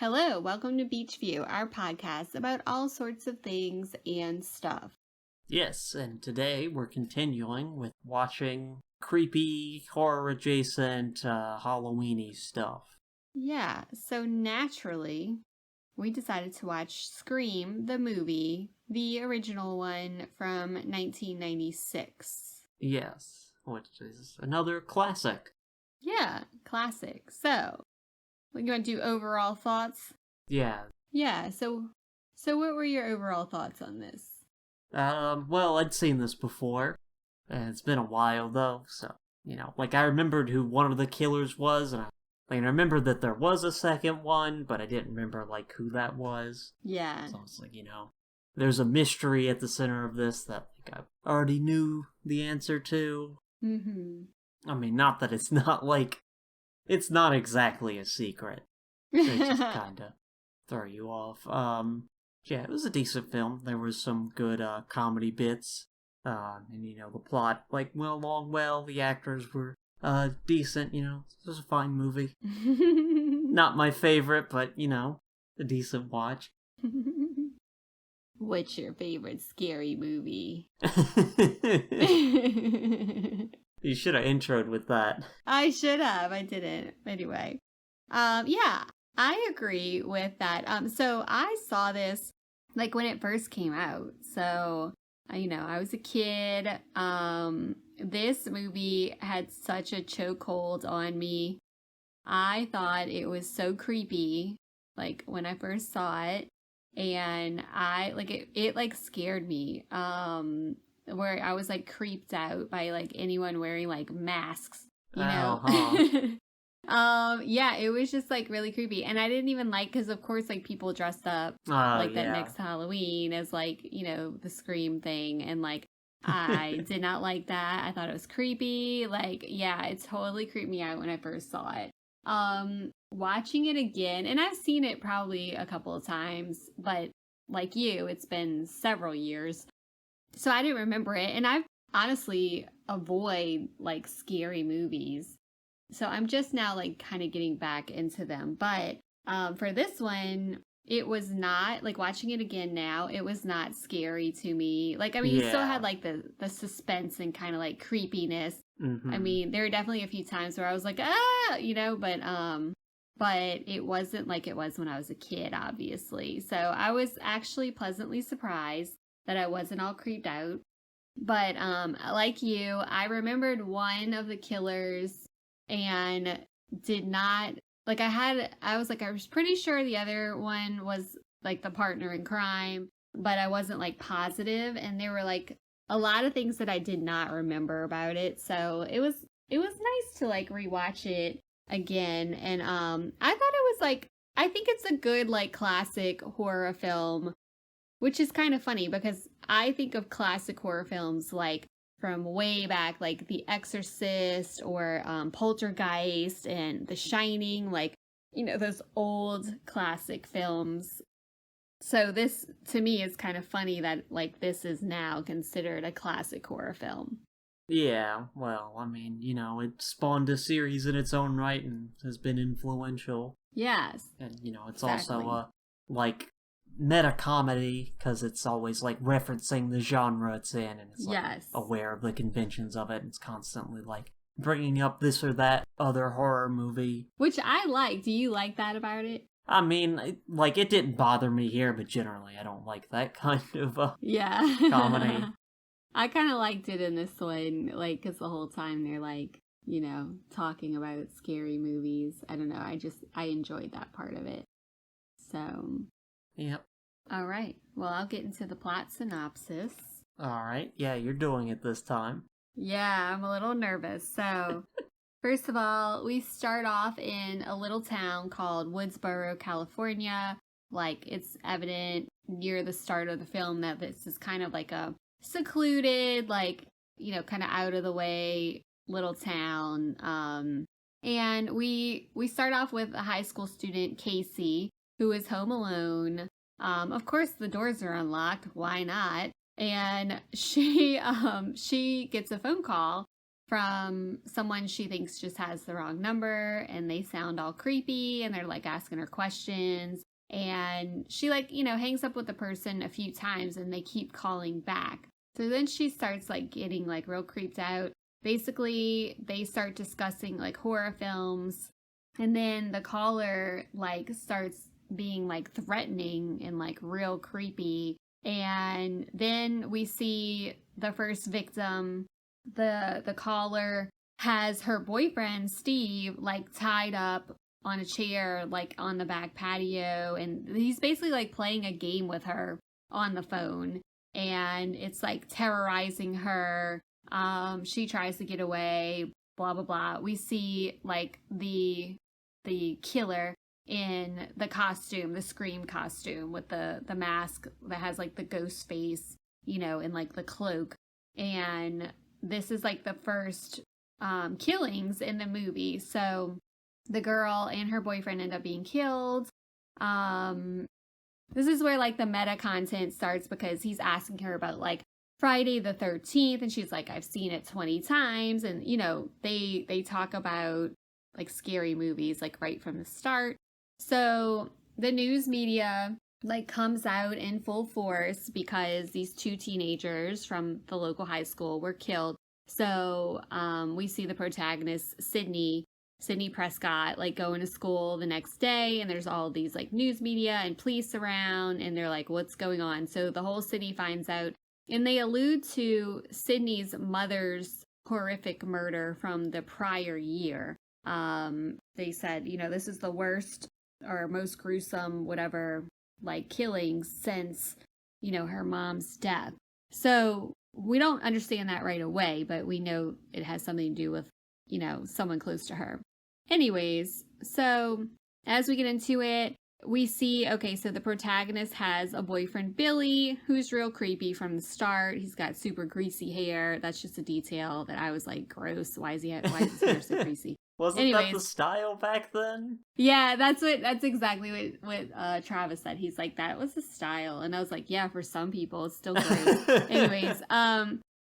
Hello, welcome to Beach View, our podcast about all sorts of things and stuff. Yes, and today we're continuing with watching creepy, horror-adjacent, Halloween-y stuff. Yeah, so naturally, we decided to watch Scream, the movie, the original one from 1996. Yes, which is another classic. Yeah, classic. So, you want to do overall thoughts? Yeah. Yeah, so what were your overall thoughts on this? Well, I'd seen this before. It's been a while, though, so, I remembered who one of the killers was, and I remembered that there was a second one, but I didn't remember, who that was. Yeah. So it's there's a mystery at the center of this that, I already knew the answer to. Mm-hmm. I mean, not that it's not, it's not exactly a secret. They just kind of throw you off. Yeah, it was a decent film. There was some good comedy bits. And the plot went along well. The actors were decent. It was a fine movie. Not my favorite, but a decent watch. What's your favorite scary movie? You should have introed with that. I should have. I didn't. Anyway. Yeah, I agree with that. So I saw this when it first came out. So, I was a kid. This movie had such a chokehold on me. I thought it was so creepy, when I first saw it. And it scared me. Where I was creeped out by anyone wearing masks, yeah, it was just really creepy. And I didn't even because of course people dressed up that next Halloween as the Scream thing, and I did not like that. I thought it was creepy. Yeah, it totally creeped me out when I first saw it. Watching it again, and I've seen it probably a couple of times, but like you, it's been several years. So I didn't remember it, and I honestly avoid scary movies. So I'm just now kind of getting back into them. But for this one, it was not watching it again now. It was not scary to me. You still had the suspense and kind of creepiness. Mm-hmm. I mean, there were definitely a few times where I was but it wasn't like it was when I was a kid, obviously. So I was actually pleasantly surprised that I wasn't all creeped out. But like you, I remembered one of the killers and did not I was pretty sure the other one was the partner in crime, but I wasn't positive, and there were a lot of things that I did not remember about it. So it was nice to rewatch it again, and I thought it was I think it's a good classic horror film. Which is kind of funny because I think of classic horror films from way back, The Exorcist or Poltergeist and The Shining, those old classic films. So this, to me, is kind of funny that this is now considered a classic horror film. Yeah, well, I mean, it spawned a series in its own right and has been influential. Yes. And, it's exactly. Also meta comedy because it's always referencing the genre it's in, and it's aware of the conventions of it, and it's constantly bringing up this or that other horror movie, which I like. Do you like that about it? I mean, it didn't bother me here, but generally I don't like that kind of comedy. I kind of liked it in this one, because the whole time they're talking about scary movies. I don't know, I enjoyed that part of it. So yep. All right. Well, I'll get into the plot synopsis. All right. Yeah, you're doing it this time. Yeah, I'm a little nervous. So, first of all, we start off in a little town called Woodsboro, California. It's evident near the start of the film that this is kind of a secluded, kind of out of the way little town. And we start off with a high school student, Casey, who is home alone. Of course, the doors are unlocked. Why not? And she gets a phone call from someone she thinks just has the wrong number, and they sound all creepy and they're like asking her questions. And she like, hangs up with the person a few times and they keep calling back. So then she starts like getting like real creeped out. Basically, they start discussing like horror films, and then the caller like starts being like threatening and like real creepy. And then we see the first victim. The caller has her boyfriend Steve like tied up on a chair like on the back patio, and he's basically like playing a game with her on the phone, and it's like terrorizing her. She tries to get away, blah blah blah. We see like the killer in the costume, the Scream costume with the mask that has like the ghost face, and like the cloak. And this is like the first killings in the movie. So the girl and her boyfriend end up being killed. This is where like the meta content starts, because he's asking her about like Friday the 13th, and she's like, I've seen it 20 times. And they talk about like scary movies like right from the start. So the news media like comes out in full force because these two teenagers from the local high school were killed. So we see the protagonist Sydney Prescott like going to school the next day, and there's all these like news media and police around, and they're like, what's going on? So the whole city finds out, and they allude to Sydney's mother's horrific murder from the prior year. They said, this is the worst or most gruesome whatever like killings since her mom's death. So we don't understand that right away, but we know it has something to do with someone close to her. Anyways, so as we get into it, we see, okay, so the protagonist has a boyfriend, Billy, who's real creepy from the start. He's got super greasy hair. That's just a detail that I was like, gross. Why is his hair so greasy? Wasn't that the style back then? Yeah, that's exactly what Travis said. He's like, that was the style. And I was like, yeah, for some people, it's still great. Anyways,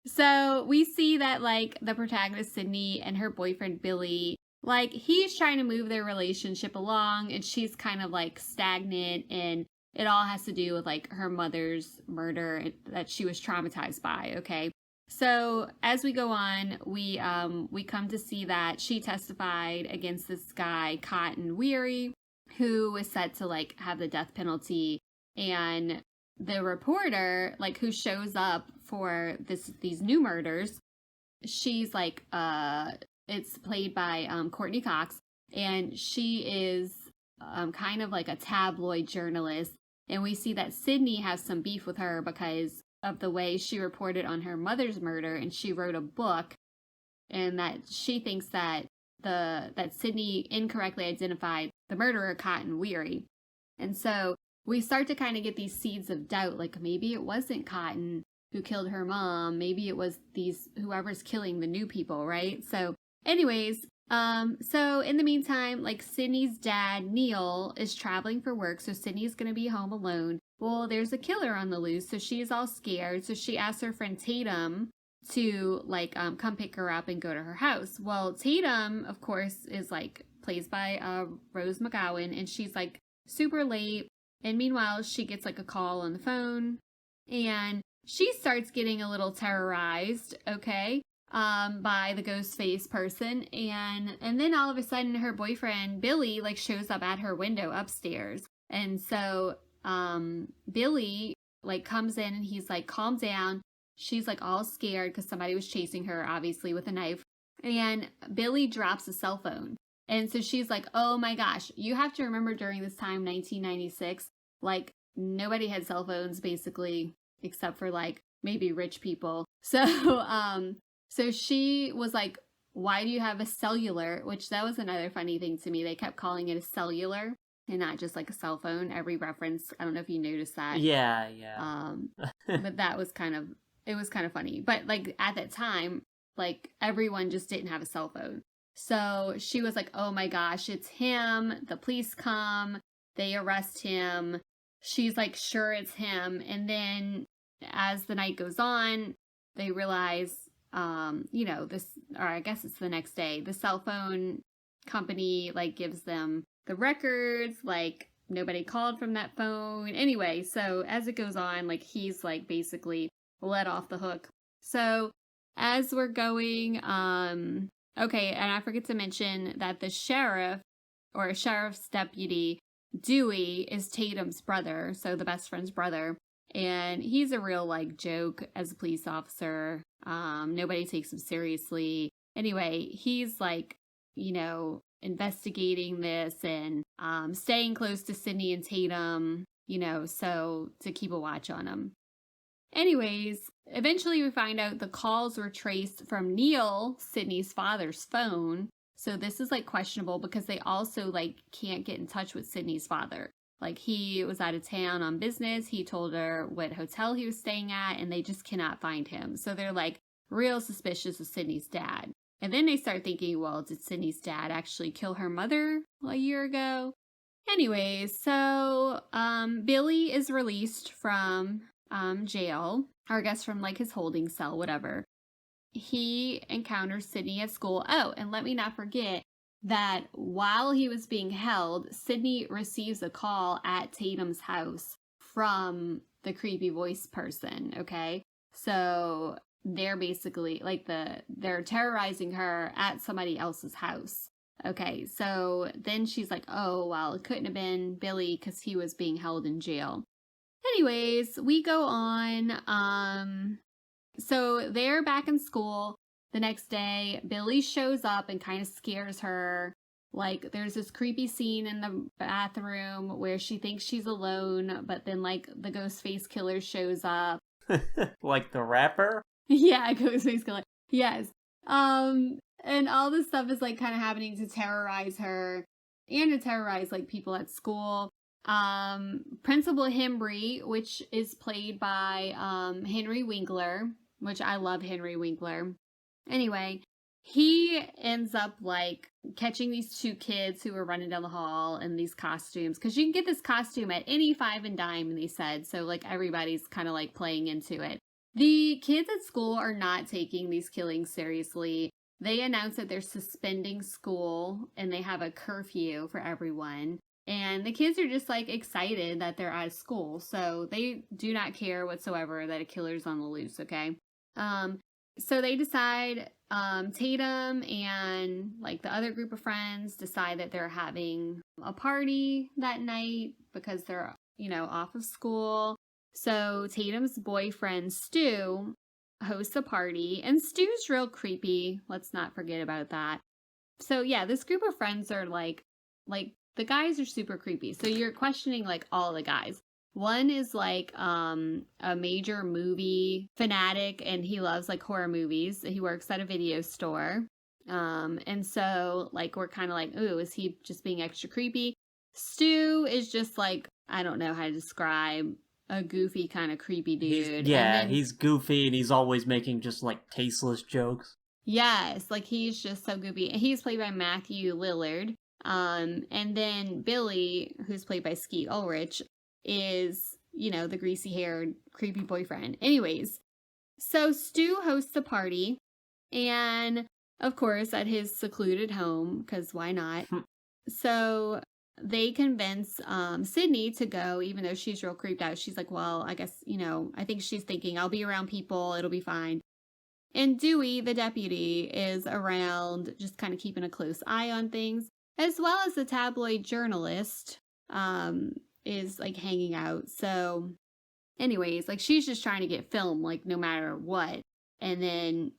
so we see that like the protagonist, Sydney, and her boyfriend, Billy, like he's trying to move their relationship along, and she's kind of like stagnant, and it all has to do with like her mother's murder that she was traumatized by, okay? So as we go on, we come to see that she testified against this guy, Cotton Weary, who was set to like have the death penalty. And the reporter, like who shows up for these new murders, she's like it's played by Courtney Cox, and she is kind of like a tabloid journalist. And we see that Sydney has some beef with her because of the way she reported on her mother's murder, and she wrote a book, and that she thinks that that Sydney incorrectly identified the murderer, Cotton Weary. And so we start to kind of get these seeds of doubt, like maybe it wasn't Cotton who killed her mom, maybe it was whoever's killing the new people, right? So anyways, so in the meantime, like Sydney's dad, Neil, is traveling for work, so Sydney's gonna be home alone. Well, there's a killer on the loose, so she's all scared. So she asks her friend Tatum to like come pick her up and go to her house. Well, Tatum, of course, is like plays by Rose McGowan, and she's like super late. And meanwhile, she gets like a call on the phone, and she starts getting a little terrorized, okay, by the ghost face person. And then all of a sudden, her boyfriend Billy like shows up at her window upstairs, and so Billy like comes in, and he's like, calm down. She's like all scared because somebody was chasing her, obviously with a knife, and Billy drops a cell phone. And so she's like, oh my gosh, you have to remember during this time, 1996, like nobody had cell phones basically, except for like maybe rich people. So so she was like, why do you have a cellular? Which that was another funny thing to me. They kept calling it a cellular and not just like a cell phone. Every reference, I don't know if you noticed that. Yeah. But that was kind of funny. But like at that time, like everyone just didn't have a cell phone. So she was like, oh my gosh, it's him. The police come, they arrest him. She's like, sure, it's him. And then as the night goes on, they realize this, or I guess it's the next day, the cell phone company like gives them the records, like nobody called from that phone. Anyway, so as it goes on, like he's like basically let off the hook. So as we're going, okay, and I forget to mention that the sheriff or a sheriff's deputy, Dewey, is Tatum's brother, so the best friend's brother. And he's a real like joke as a police officer. Nobody takes him seriously. Anyway, he's like, investigating this and staying close to Sydney and Tatum, so to keep a watch on them. Anyways, eventually we find out the calls were traced from Neil, Sydney's father's phone. So this is like questionable because they also like can't get in touch with Sydney's father. Like he was out of town on business. He told her what hotel he was staying at and they just cannot find him. So they're like real suspicious of Sydney's dad. And then they start thinking, well, did Sydney's dad actually kill her mother a year ago? Anyways, so Billy is released from jail, or I guess from like his holding cell, whatever. He encounters Sydney at school. Oh, and let me not forget that while he was being held, Sydney receives a call at Tatum's house from the creepy voice person, okay? So they're basically like they're terrorizing her at somebody else's house. Okay, so then she's like, oh, well, it couldn't have been Billy because he was being held in jail. Anyways, we go on. So they're back in school the next day. Billy shows up and kind of scares her. Like, there's this creepy scene in the bathroom where she thinks she's alone, but then, like, the Ghostface killer shows up. Like the rapper? Yeah, Ghostface killer. Yes. And all this stuff is, like, kind of happening to terrorize her and to terrorize, like, people at school. Principal Hembry, which is played by Henry Winkler, which I love Henry Winkler. Anyway, he ends up like catching these two kids who were running down the hall in these costumes, because you can get this costume at any Five and Dime, they said, so like everybody's kind of like playing into it. The kids at school are not taking these killings seriously. They announce that they're suspending school and they have a curfew for everyone. And the kids are just like excited that they're out of school. So they do not care whatsoever that a killer's on the loose, okay? So they decide, Tatum and like the other group of friends decide that they're having a party that night because they're, off of school. So Tatum's boyfriend, Stu, hosts a party, and Stu's real creepy. Let's not forget about that. So yeah, this group of friends are like the guys are super creepy. So you're questioning like all the guys. One is like a major movie fanatic, and he loves like horror movies. He works at a video store. And so like we're kind of like, ooh, is he just being extra creepy? Stu is just like, I don't know how to describe, a goofy kind of creepy dude. He's goofy and he's always making just like tasteless jokes. Yes, like he's just so goofy. He's played by Matthew Lillard. And then Billy, who's played by Skeet Ulrich, is, the greasy-haired, creepy boyfriend. Anyways, so Stu hosts a party, and, of course, at his secluded home, because why not? So they convince Sydney to go, even though she's real creeped out. She's like, well, I guess, I think she's thinking, I'll be around people, it'll be fine. And Dewey, the deputy, is around, just kind of keeping a close eye on things, as well as the tabloid journalist, is like hanging out. So anyways, like she's just trying to get film, like no matter what. And then,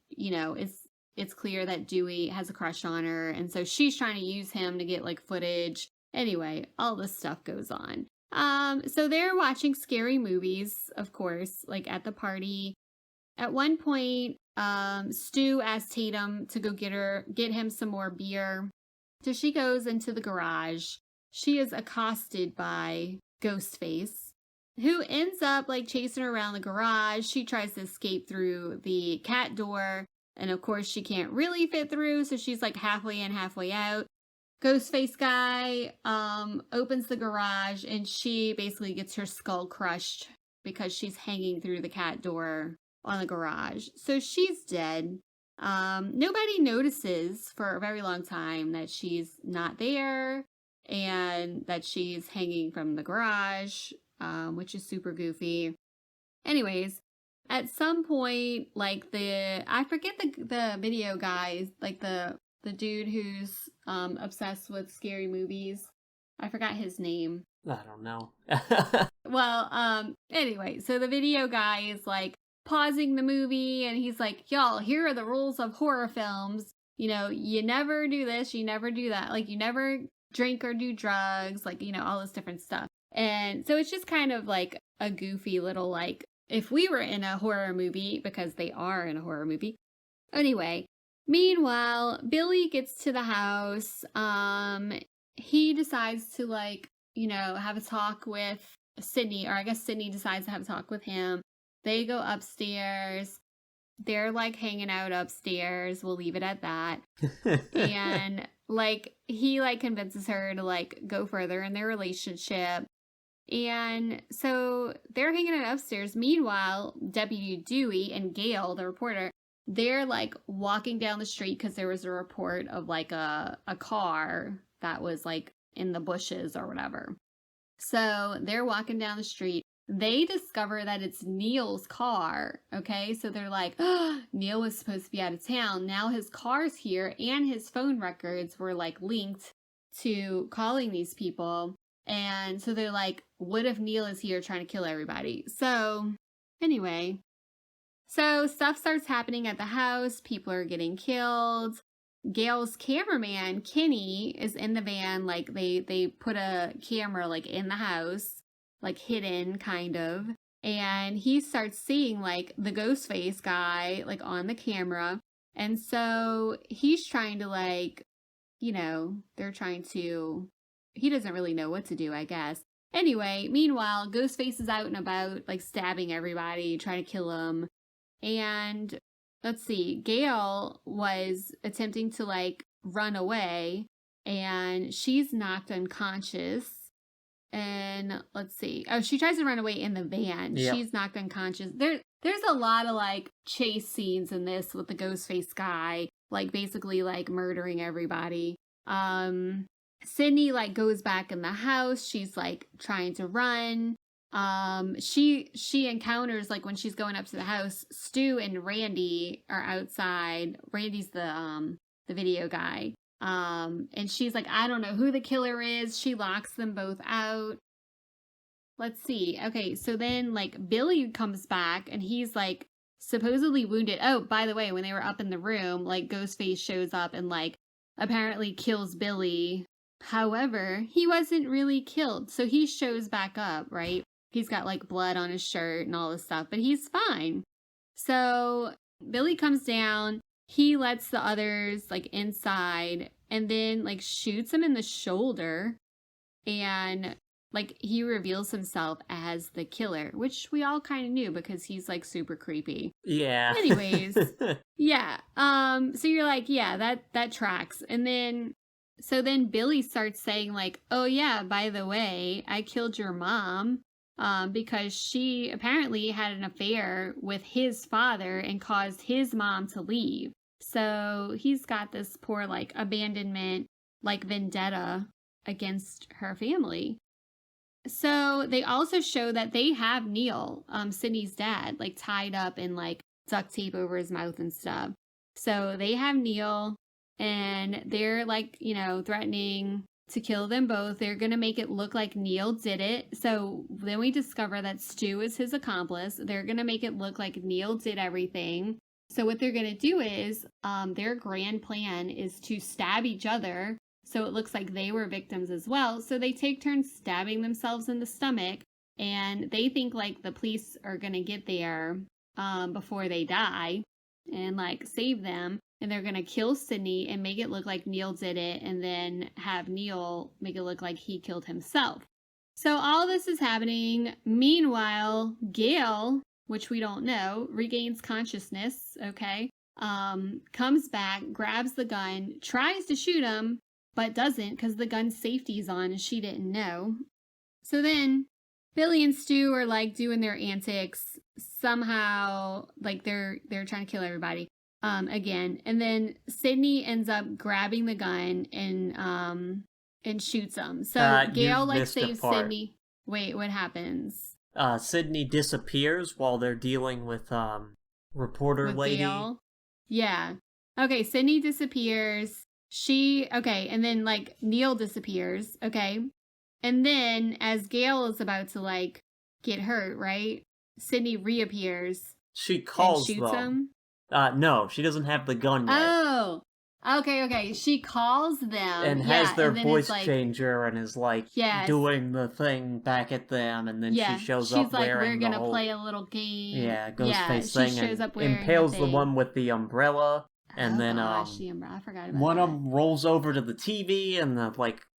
it's clear that Dewey has a crush on her. And so she's trying to use him to get like footage. Anyway, all this stuff goes on. So they're watching scary movies, of course, like at the party. At one point, Stu asks Tatum to go get him some more beer. So she goes into the garage. She is accosted by Ghostface, who ends up like chasing her around the garage. She tries to escape through the cat door, and of course she can't really fit through, so she's like halfway in, halfway out. Ghostface guy opens the garage, and she basically gets her skull crushed because she's hanging through the cat door on the garage. So she's dead. Nobody notices for a very long time that she's not there and that she's hanging from the garage, which is super goofy. Anyways, at some point, like I forget the video guy, like the dude who's obsessed with scary movies. I forgot his name. I don't know. Well, anyway, so the video guy is like pausing the movie and he's like, y'all, here are the rules of horror films. You know, you never do this, you never do that. Like, you never drink or do drugs, like, you know, all this different stuff. And so it's just kind of like a goofy little, like, if we were in a horror movie, because they are in a horror movie. Anyway, meanwhile, Billy gets to the house. He decides to, like, you know, have a talk with Sydney, or I guess Sydney decides to have a talk with him. They go upstairs. They're, like, hanging out upstairs. We'll leave it at that. And, like, he, like, convinces her to, like, go further in their relationship. And so they're hanging out upstairs. Meanwhile, Deputy Dewey and Gail, the reporter, they're, like, walking down the street because there was a report of, like, a car that was, like, in the bushes or whatever. So they're walking down the street. They discover that it's Neil's car, okay? So they're like, oh, Neil was supposed to be out of town. Now his car's here, and his phone records were, like, linked to calling these people. And so they're like, what if Neil is here trying to kill everybody? So anyway, so stuff starts happening at the house. People are getting killed. Gail's cameraman, Kenny, is in the van. Like, they put a camera, like, in the house, like, hidden, kind of. And he starts seeing, like, the Ghostface guy, like, on the camera. And so he's trying to, like, you know, he doesn't really know what to do, I guess. Anyway, meanwhile, Ghostface is out and about, like, stabbing everybody, trying to kill them. And let's see, Gail was attempting to, like, run away, and she's knocked unconscious. And let's see. Oh, she tries to run away in the van. Yep. She's knocked unconscious. There's a lot of, like, chase scenes in this with the Ghostface guy, like, basically, like, murdering everybody. Sydney, like, goes back in the house. She's, like, trying to run. She encounters, like, when she's going up to the house, Stu and Randy are outside. Randy's the video guy. And she's like, I don't know who the killer is. She locks them both out. Let's see. Okay, so then, like, Billy comes back and he's, like, supposedly wounded. Oh, by the way, when they were up in the room, like, Ghostface shows up and, like, apparently kills Billy. However, he wasn't really killed, so he shows back up, right? He's got, like, blood on his shirt and all this stuff, but he's fine. So Billy comes down, he lets the others, like, inside, and then, like, shoots him in the shoulder, and, like, he reveals himself as the killer, which we all kind of knew because he's, like, super creepy. Yeah. Anyways, yeah. So you're like, yeah, that tracks. And then so then Billy starts saying, like, oh yeah, by the way, I killed your mom because she apparently had an affair with his father and caused his mom to leave. So he's got this poor, like, abandonment, like, vendetta against her family. So they also show that they have Neil, Sydney's dad, like, tied up and, like, duct tape over his mouth and stuff. So they have Neil, and they're, like, you know, threatening to kill them both. They're going to make it look like Neil did it. So then we discover that Stu is his accomplice. They're going to make it look like Neil did everything. So what they're going to do is, their grand plan is to stab each other so it looks like they were victims as well. So they take turns stabbing themselves in the stomach, and they think, like, the police are going to get there before they die and, like, save them. And they're going to kill Sydney and make it look like Neil did it, and then have Neil make it look like he killed himself. So all this is happening. Meanwhile, Gail, which we don't know, regains consciousness, okay? Comes back, grabs the gun, tries to shoot him, but doesn't because the gun's safety's on and she didn't know. So then Billy and Stu are like doing their antics somehow, like they're trying to kill everybody again. And then Sydney ends up grabbing the gun and shoots him. So Gale like saves Sydney. Wait, what happens? Sydney disappears while they're dealing with reporter with lady. Gale? Yeah. Okay, Sydney disappears. Okay, and then like Neil disappears. Okay. And then as Gale is about to like get hurt, right? Sydney reappears. She calls and shoots him. No, she doesn't have the gun yet. Oh. Okay. She calls them and has their voice changer and is like doing the thing back at them, and then she shows up like, wearing we're gonna play a little game. Ghostface thing, shows and up wearing impales the one with the umbrella, and then I forgot about one of them rolls over to the TV, and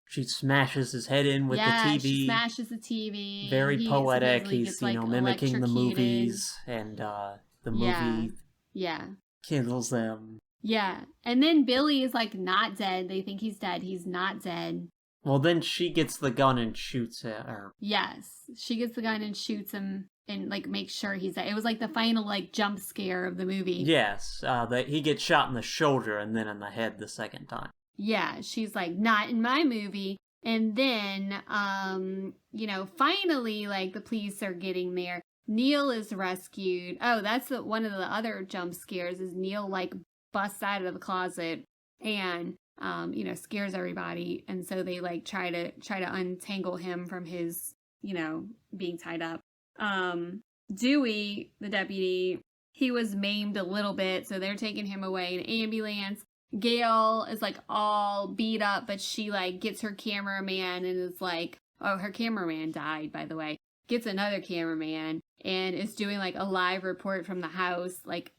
she smashes his head in with the TV. She smashes the TV. Very poetic. He's mimicking the movies, and the movie kills them. Yeah, and then Billy is like not dead. They think he's dead. He's not dead. Well, then she gets the gun and shoots him. Yes, she gets the gun and shoots him and like makes sure he's dead. It was like the final like jump scare of the movie. Yes, he gets shot in the shoulder and then in the head the second time. Yeah, she's like, not in my movie. And then, finally, like the police are getting there. Neil is rescued. Oh, that's one of the other jump scares is Neil like busts out of the closet and scares everybody, and so they like try to untangle him from his being tied up. Dewey, the deputy, he was maimed a little bit, so they're taking him away in an ambulance. Gale is like all beat up, but she like gets her cameraman and is like, oh, her cameraman died, by the way. Gets another cameraman and is doing like a live report from the house, like,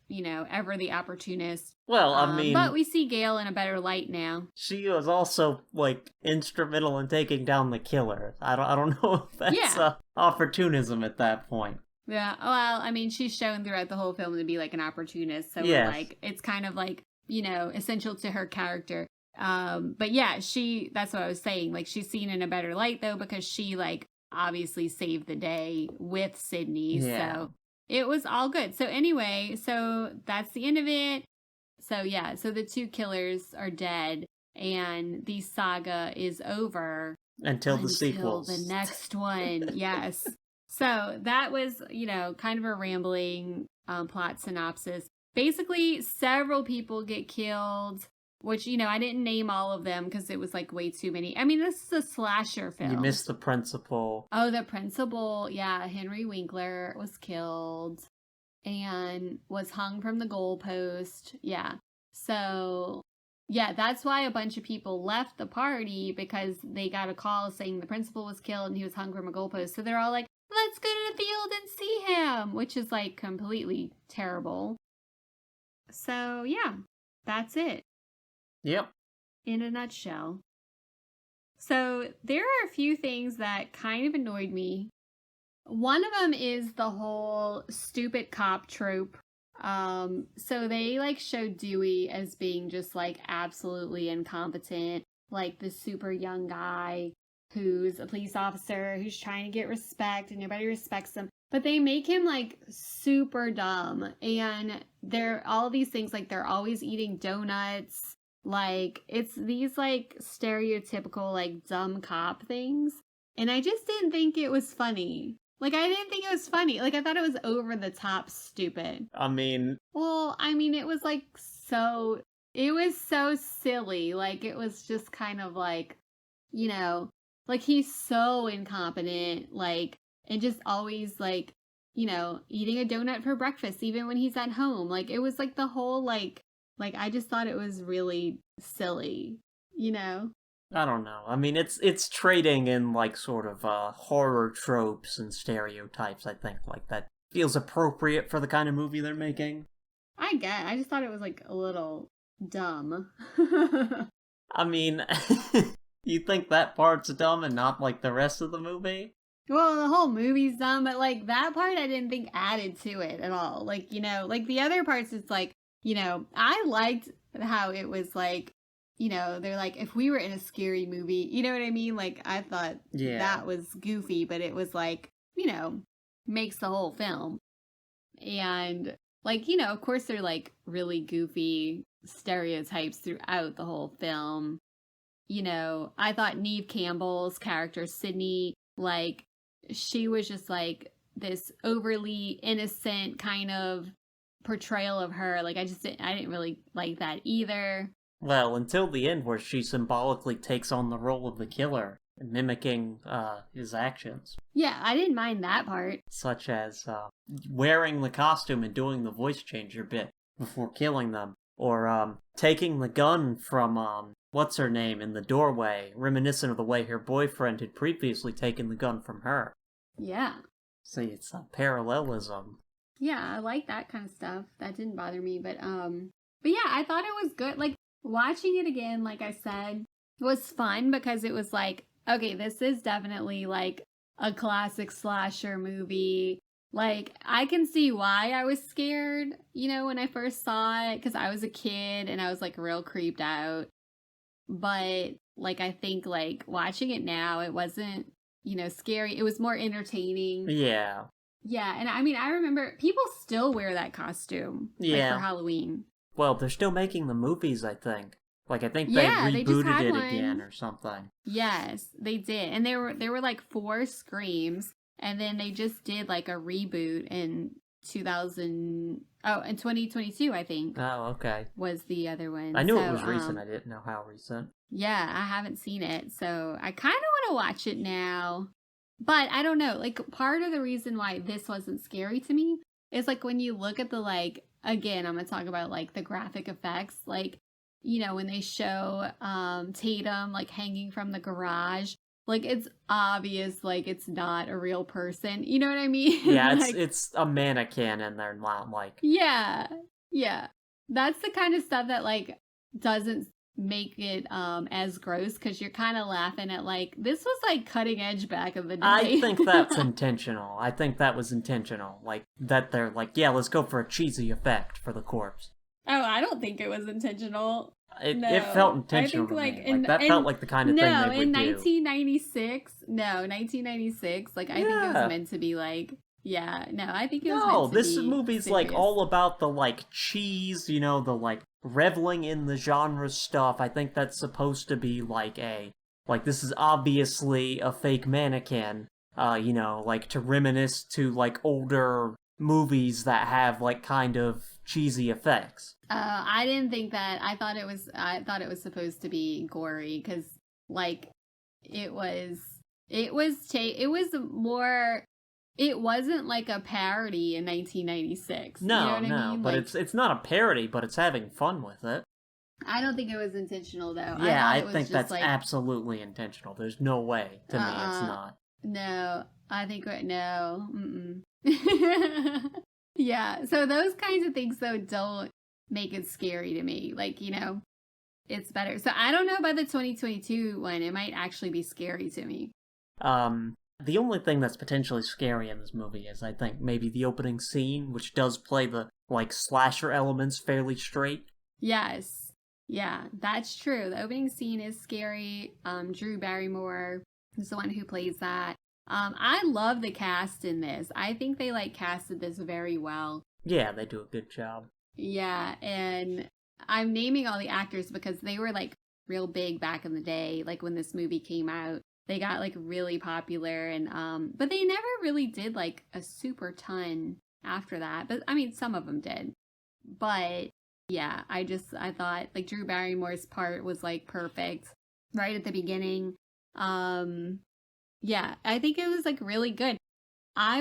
ever the opportunist. Well, but we see Gale in a better light now. She was also like instrumental in taking down the killer. I don't know if that's opportunism at that point. Yeah, well, I mean, she's shown throughout the whole film to be like an opportunist, so like it's kind of like essential to her character. But yeah, that's what I was saying. Like she's seen in a better light though, because she like obviously saved the day with Sydney. Yeah. So it was all good. So anyway, so that's the end of it. So yeah, so the two killers are dead and the saga is over. Until the sequels. The next one. Yes. So that was, kind of a rambling plot synopsis. Basically, several people get killed, which, I didn't name all of them because it was like way too many. I mean, this is a slasher film. You missed the principal. Oh, the principal. Yeah, Henry Winkler was killed and was hung from the goalpost. Yeah. So, yeah, that's why a bunch of people left the party, because they got a call saying the principal was killed and he was hung from a goalpost. So they're all like, let's go to the field and see him, which is like completely terrible. So, yeah, that's it. Yep. In a nutshell. So, there are a few things that kind of annoyed me. One of them is the whole stupid cop trope. So they like show Dewey as being just like absolutely incompetent, like the super young guy who's a police officer who's trying to get respect and nobody respects him. But they make him like super dumb, and they're all these things, like they're always eating donuts. Like it's these like stereotypical like dumb cop things. And I just didn't think it was funny. Like, I didn't think it was funny. Like, I thought it was over the top stupid. I mean... Well, I mean, it was, like, so... It was so silly. Like, it was just kind of like, like, he's so incompetent, like, and just always, like, eating a donut for breakfast, even when he's at home. Like, it was, like, the whole, like, I just thought it was really silly, I don't know. I mean, it's trading in, like, sort of, horror tropes and stereotypes, I think. Like, that feels appropriate for the kind of movie they're making. I just thought it was, like, a little dumb. I mean, you think that part's dumb and not, like, the rest of the movie? Well, the whole movie's dumb, but, like, that part I didn't think added to it at all. Like, like, the other parts, it's like, I liked how it was, like, they're like, if we were in a scary movie, you know what I mean? Like, I thought that was goofy, but it was like, you know, makes the whole film. And, like, you know, of course, they're like really goofy stereotypes throughout the whole film. You know, I thought Neve Campbell's character, Sydney, like, she was just like this overly innocent kind of portrayal of her. Like, I didn't really like that either. Well, until the end where she symbolically takes on the role of the killer, mimicking his actions. Yeah, I didn't mind that part. Such as wearing the costume and doing the voice changer bit before killing them. Or taking the gun from, what's her name, in the doorway, reminiscent of the way her boyfriend had previously taken the gun from her. Yeah. See, it's a parallelism. Yeah, I like that kind of stuff. That didn't bother me, but yeah, I thought it was good. Like, watching it again, like I said, was fun because it was like, okay, this is definitely like a classic slasher movie. Like, I can see why I was scared, you know, when I first saw it, because I was a kid and I was like real creeped out. But like, I think like watching it now, it wasn't, you know, scary. It was more entertaining. Yeah. Yeah, and I mean, I remember people still wear that costume like, for Halloween. Well, they're still making the movies, I think. Like, I think they rebooted it one. again or something. Yes, they did. And there were like 4 Screams, and then they just did like a reboot in 2022, I think. Oh, okay. Was the other one. I knew it was recent. I didn't know how recent. Yeah, I haven't seen it, so I kind of want to watch it now. But I don't know, like, part of the reason why this wasn't scary to me is, like, when you look at the, like, again, I'm going to talk about, like, the graphic effects, like, you know, when they show Tatum, like, hanging from the garage, like, it's obvious, like, it's not a real person, you know what I mean? Yeah, like, it's a mannequin and they're not, like... Yeah, that's the kind of stuff that, like, doesn't make it as gross, because you're kind of laughing at like, this was like cutting edge back in the day. I think that's intentional. I think that was intentional. Like, that they're like, yeah, let's go for a cheesy effect for the corpse. Oh, I don't think it was intentional. It felt intentional to me. That felt like the kind of thing they would do. No, in 1996, like, I think it was meant to be like, yeah, no, I think it was meant to be this movie's serious. like all about the like cheese, you know, the like reveling in the genre stuff. I think that's supposed to be like this is obviously a fake mannequin, you know, like to reminisce to like older movies that have like kind of cheesy effects. I didn't think that. I thought it was supposed to be gory, because like it wasn't like a parody in 1996. No, you know what I mean? But like, it's not a parody, but it's having fun with it. I don't think it was intentional, though. Yeah, I think that's like, absolutely intentional. There's no way to me it's not. No, I think no. Mm-mm. Yeah, so those kinds of things, though, don't make it scary to me. Like, you know, it's better. So I don't know about the 2022 one. It might actually be scary to me. The only thing that's potentially scary in this movie is, I think, maybe the opening scene, which does play the, like, slasher elements fairly straight. Yes. Yeah, that's true. The opening scene is scary. Drew Barrymore is the one who plays that. I love the cast in this. I think they, like, casted this very well. Yeah, they do a good job. Yeah, and I'm naming all the actors because they were, like, real big back in the day, like, when this movie came out. They got, like, really popular, and but they never really did, like, a super ton after that. But, I mean, some of them did. But, yeah, I thought, like, Drew Barrymore's part was, like, perfect right at the beginning. Yeah, I think it was, like, really good. I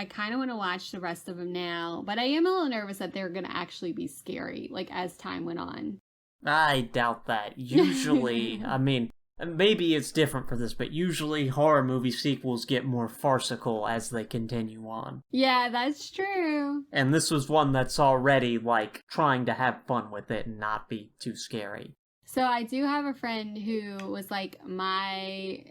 kind of want to watch the rest of them now, but I am a little nervous that they're going to actually be scary, like, as time went on. I doubt that. Usually, I mean, maybe it's different for this, but usually horror movie sequels get more farcical as they continue on. Yeah, that's true. And this was one that's already, like, trying to have fun with it and not be too scary. So I do have a friend who was like,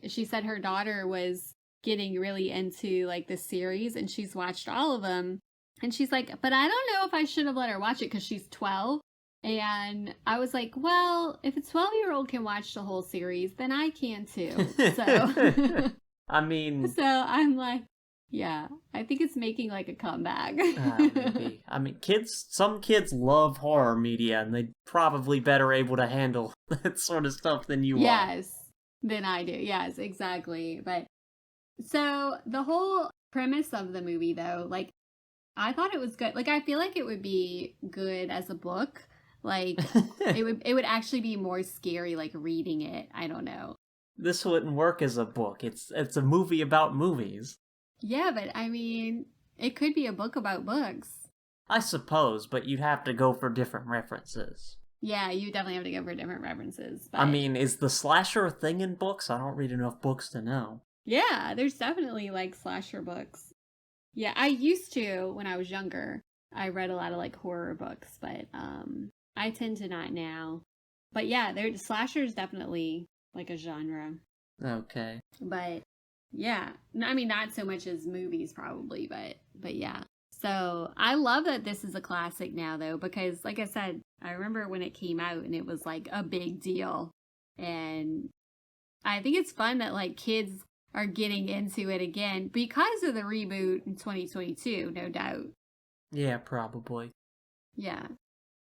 she said her daughter was getting really into like the series and she's watched all of them. And she's like, but I don't know if I should have let her watch it because she's 12. And I was like, well, if a 12-year-old can watch the whole series, then I can too. So I mean, So I'm like, yeah, I think it's making like a comeback. maybe. I mean, some kids love horror media, and they're probably better able to handle that sort of stuff than you are. Yes, than I do. Yes, exactly. But so the whole premise of the movie, though, like, I thought it was good. Like, I feel like it would be good as a book. Like, it would actually be more scary, like reading it. I don't know. This wouldn't work as a book. It's a movie about movies. Yeah, but I mean, it could be a book about books. I suppose, but you'd have to go for different references. Yeah, you definitely have to go for different references. But I mean, is the slasher a thing in books? I don't read enough books to know. yeah, there's definitely like slasher books. Yeah, I used to when I was younger. I read a lot of like horror books, but I tend to not now. But yeah, slasher is definitely like a genre. Okay. But yeah, I mean not so much as movies probably, but yeah. So I love that this is a classic now though, because like I said, I remember when it came out and it was like a big deal. And I think it's fun that like kids are getting into it again because of the reboot in 2022, no doubt. Yeah, probably. Yeah.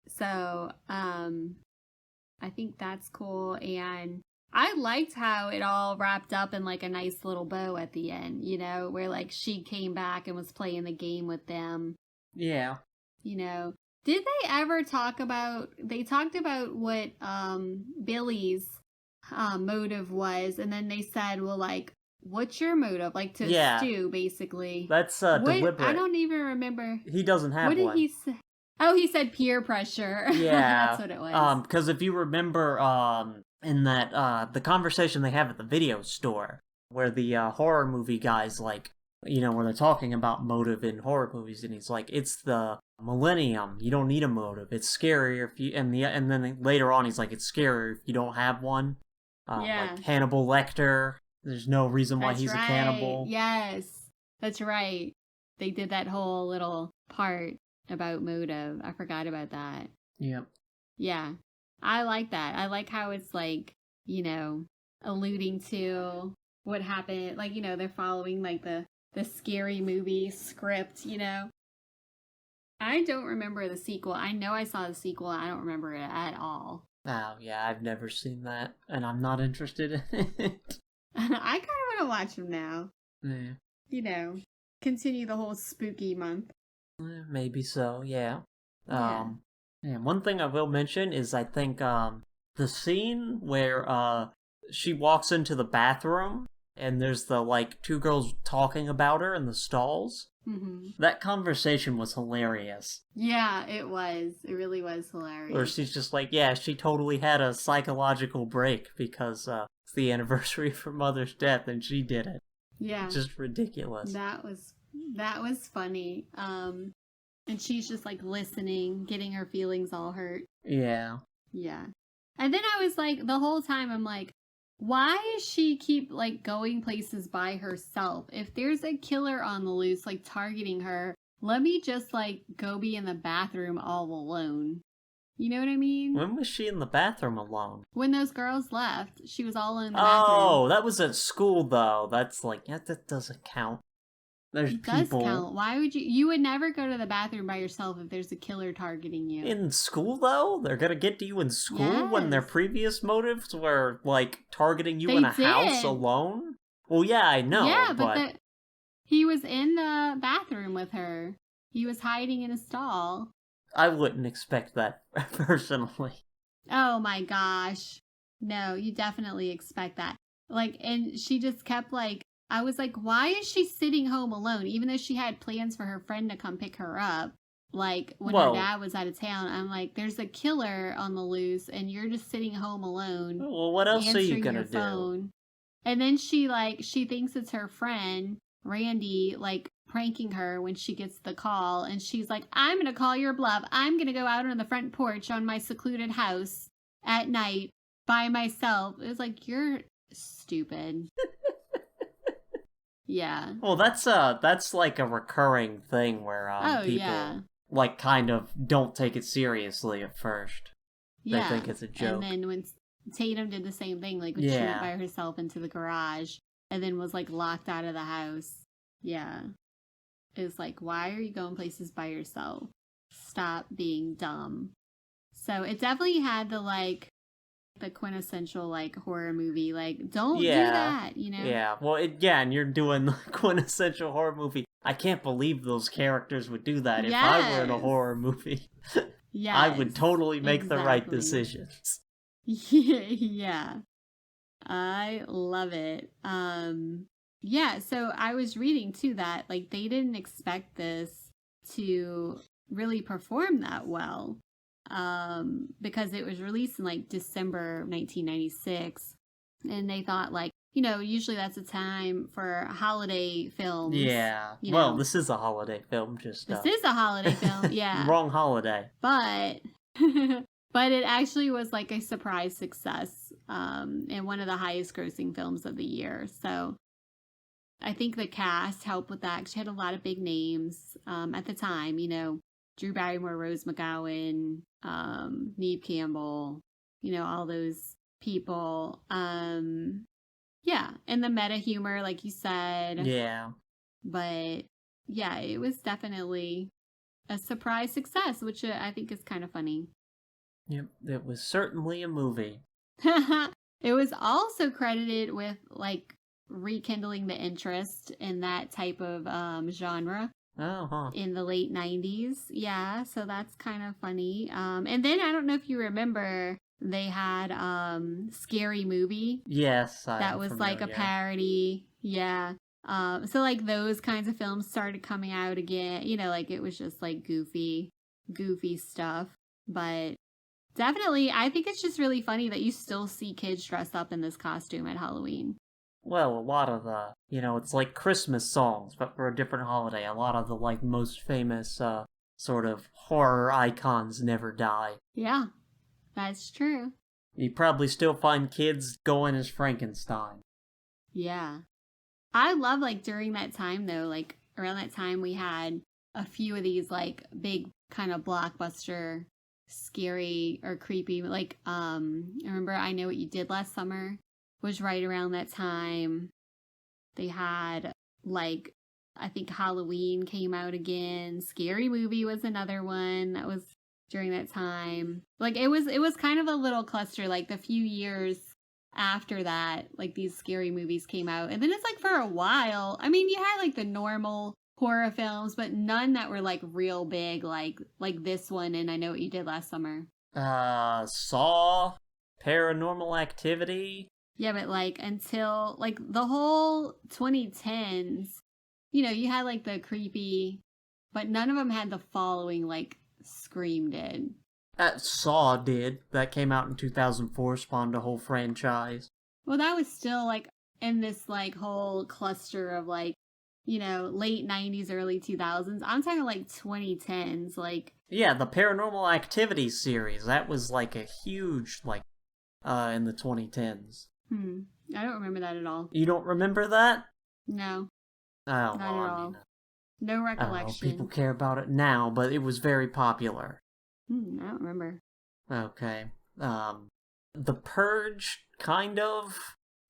So, I think that's cool. And I liked how it all wrapped up in like a nice little bow at the end, you know, where like she came back and was playing the game with them. Yeah. You know, did they ever they talked about what Billy's motive was, and then they said, well, like, what's your motive? Like to stew, basically. That's deliberate. I don't even remember. He doesn't have one. What did he say? Oh, he said peer pressure. Yeah. That's what it was. Because if you remember, in that, the conversation they have at the video store, where the, horror movie guy's like, you know, where they're talking about motive in horror movies, and he's like, it's the millennium, you don't need a motive, it's scarier if you, and then later on he's like, it's scarier if you don't have one. Like Hannibal Lecter, there's no reason why he's a cannibal. Yes, that's right. They did that whole little part about motive. I forgot about that. Yep. Yeah. I like that. I like how it's like, you know, alluding to what happened. Like, you know, they're following like the scary movie script, you know. I don't remember the sequel. I know I saw the sequel. I don't remember it at all. Oh, yeah, I've never seen that, and I'm not interested in it. I kind of want to watch them now. Yeah. You know, continue the whole spooky month. Maybe so, yeah. Yeah, one thing I will mention is I think the scene where she walks into the bathroom and there's the like two girls talking about her in the stalls. Mm-hmm. That conversation was hilarious. Yeah, it was. It really was hilarious. Where she's just like, yeah, she totally had a psychological break because it's the anniversary of her mother's death and she did it. Yeah. Just ridiculous. That was funny. And she's just like listening, getting her feelings all hurt. Yeah. Yeah. And then I was like, the whole time I'm like, why does she keep like going places by herself? If there's a killer on the loose, like targeting her, let me just like go be in the bathroom all alone. You know what I mean? When was she in the bathroom alone? When those girls left, she was all in the bathroom. Oh, that was at school though. That's like, yeah, that doesn't count. There's it people. Does count. Why would you would never go to the bathroom by yourself if there's a killer targeting you. In school though? They're gonna get to you in school when their previous motives were like targeting you in a house alone? Well, yeah, I know. Yeah, but he was in the bathroom with her. He was hiding in a stall. I wouldn't expect that personally. Oh my gosh. No, you definitely expect that. Like, and she just kept like, I was like, why is she sitting home alone? Even though she had plans for her friend to come pick her up. Like, when her dad was out of town, I'm like, there's a killer on the loose, and you're just sitting home alone. Well, what else are you gonna do? And then she thinks it's her friend, Randy, like, pranking her when she gets the call. And she's like, I'm gonna call your bluff. I'm gonna go out on the front porch on my secluded house at night by myself. It was like, you're stupid. Yeah. Well, that's like a recurring thing where people like kind of don't take it seriously at first. Yeah. They think it's a joke. And then when Tatum did the same thing, like when she went by herself into the garage, and then was like locked out of the house. Yeah. It was like, why are you going places by yourself? Stop being dumb. So it definitely had the quintessential like horror movie, like don't do that, you know? Yeah, well, and you're doing the quintessential horror movie. I can't believe those characters would do that. If I were in a horror movie, I would totally make the right decisions. Yeah. I love it. Yeah, so I was reading too that like they didn't expect this to really perform that well. Because it was released in like December 1996, and they thought like, you know, usually that's a time for holiday films. Yeah. Well, this is a holiday film, just this is a holiday film, yeah. Wrong holiday. But but it actually was like a surprise success, and one of the highest grossing films of the year. So I think the cast helped with that. She had a lot of big names at the time, you know, Drew Barrymore, Rose McGowan, Neve Campbell, you know, all those people. Yeah, and the meta humor, like you said. Yeah. But yeah, it was definitely a surprise success, which I think is kind of funny. Yep, it was certainly a movie. It was also credited with like rekindling the interest in that type of genre. Oh, huh. In the late 90s. Yeah, so that's kind of funny. And then I don't know if you remember, they had Scary Movie. Yes, that was like a parody. Yeah. So like those kinds of films started coming out again. You know, like it was just like goofy stuff. But definitely, I think it's just really funny that you still see kids dress up in this costume at Halloween. Well, a lot of the, you know, it's like Christmas songs, but for a different holiday. A lot of the, like, most famous, sort of horror icons never die. Yeah, that's true. You probably still find kids going as Frankenstein. Yeah. I love, like, during that time, though, like, around that time we had a few of these, like, big kind of blockbuster, scary or creepy, like, remember I Know What You Did Last Summer? Was right around that time. They had like, I think Halloween came out again. Scary Movie was another one that was during that time. Like it was kind of a little cluster, like the few years after that, like these scary movies came out. And then it's like for a while, I mean, you had like the normal horror films, but none that were like real big, like this one and I Know What You Did Last Summer. Saw, Paranormal Activity. Yeah, but like until like the whole 2010s, you know, you had like the creepy, but none of them had the following like Scream did. Saw did. That came out in 2004, spawned a whole franchise. Well, that was still like in this like whole cluster of like, you know, late 90s, early 2000s. I'm talking like 2010s, like. Yeah, the Paranormal Activity series. That was like a huge, like, in the 2010s. I don't remember that at all. You don't remember that? No. Oh, not at all. No recollection. People care about it now, but it was very popular. I don't remember. Okay. The Purge, kind of?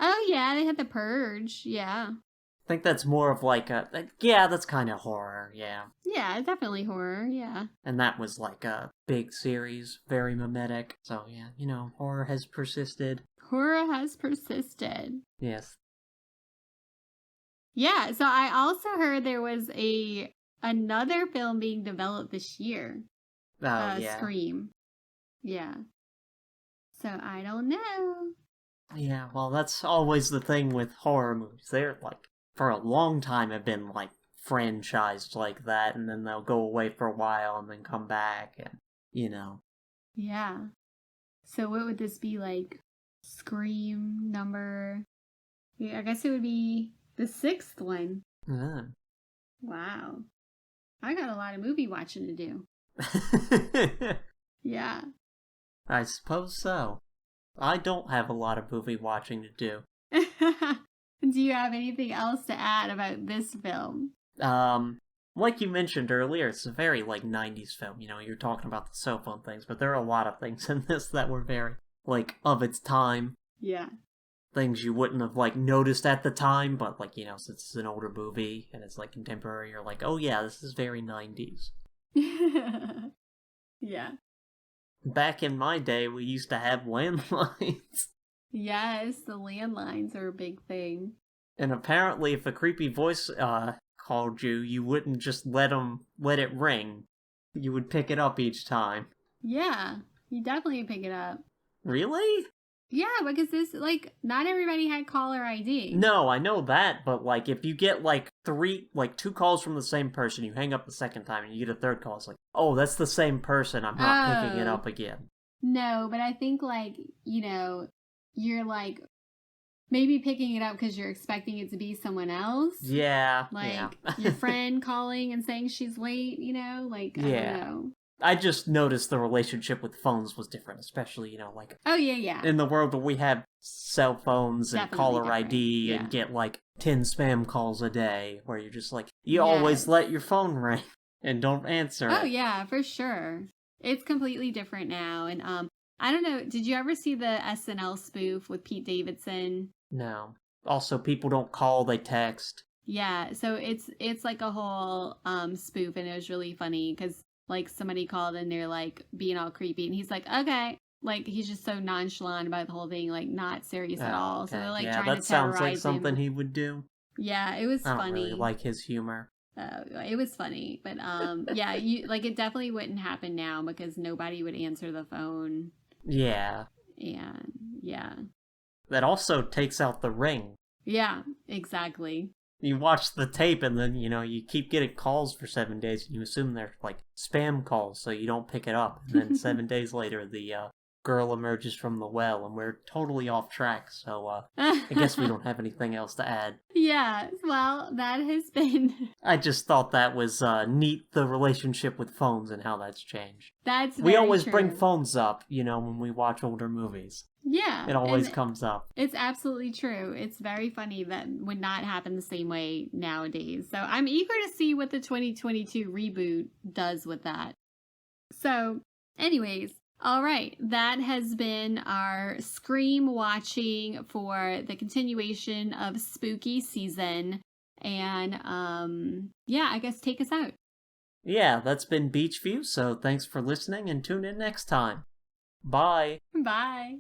Oh, yeah, they had The Purge, yeah. I think that's more of like that's kind of horror, yeah. Yeah, definitely horror, yeah. And that was like a big series, very mimetic. So, yeah, you know, horror has persisted. Horror has persisted. Yes. Yeah, so I also heard there was another film being developed this year. Oh, yeah. Scream. Yeah. So I don't know. Yeah, well, that's always the thing with horror movies. They're like, for a long time have been like franchised like that, and then they'll go away for a while and then come back, and you know. Yeah. So what would this be like? Scream number. Yeah, I guess it would be the 6th one. Wow. I got a lot of movie watching to do. Yeah. I suppose so. I don't have a lot of movie watching to do. Do you have anything else to add about this film? Like you mentioned earlier, it's a very, like, 90s film. You know, you're talking about the cell phone things, but there are a lot of things in this that were very, like, of its time. Yeah. things you wouldn't have, like, noticed at the time, but, like, since it's an older movie and it's, like, contemporary, you're like, oh yeah, this is very 90s. Yeah. Back in my day, we used to have landlines. Yes, the landlines are a big thing. And apparently, if a creepy voice called you, you wouldn't just let it ring. You would pick it up each time. Yeah, you definitely pick it up. Really? Yeah, because not everybody had caller ID. No, I know that, but, like, if you get, like, two calls from the same person, you hang up the second time, and you get a third call, it's like, oh, that's the same person, I'm not picking it up again. No, but I think, like, you're, like, maybe picking it up because you're expecting it to be someone else. Yeah. Like, your friend calling and saying she's late, like, I don't know. I just noticed the relationship with phones was different, especially, like... Oh, yeah. In the world where we have cell phones and Definitely caller different. ID and get, like, 10 spam calls a day, where you're just like, you always let your phone ring and don't answer Oh, it. yeah, for sure. It's completely different now. And, I don't know, did you ever see the SNL spoof with Pete Davidson? No. Also, people don't call, they text. Yeah, so it's like a whole spoof, and it was really funny because, like, somebody called and they're, like, being all creepy, and he's like, okay. Like, he's just so nonchalant about the whole thing, like, not serious at all. Okay. So they're, like, yeah, trying to that sounds like terrorize something him. he would do. Yeah, it was funny. I don't really like his humor. It was funny, but yeah, it definitely wouldn't happen now because nobody would answer the phone. Yeah. And yeah. That also takes out the ring. Yeah, exactly. You watch the tape and then, you keep getting calls for 7 days and you assume they're, like, spam calls, so you don't pick it up. And then 7 days later, the girl emerges from the well, and we're totally off track, so I guess we don't have anything else to add. Yeah, well, that has been... I just thought that was neat, the relationship with phones and how that's changed. That's We always true. bring phones up, when we watch older movies. Yeah. It always comes up. It's absolutely true. It's very funny that would not happen the same way nowadays. So I'm eager to see what the 2022 reboot does with that. So, anyways, all right. That has been our Scream watching for the continuation of spooky season. And, yeah, I guess take us out. Yeah, that's been Beachview, so thanks for listening and tune in next time. Bye. Bye.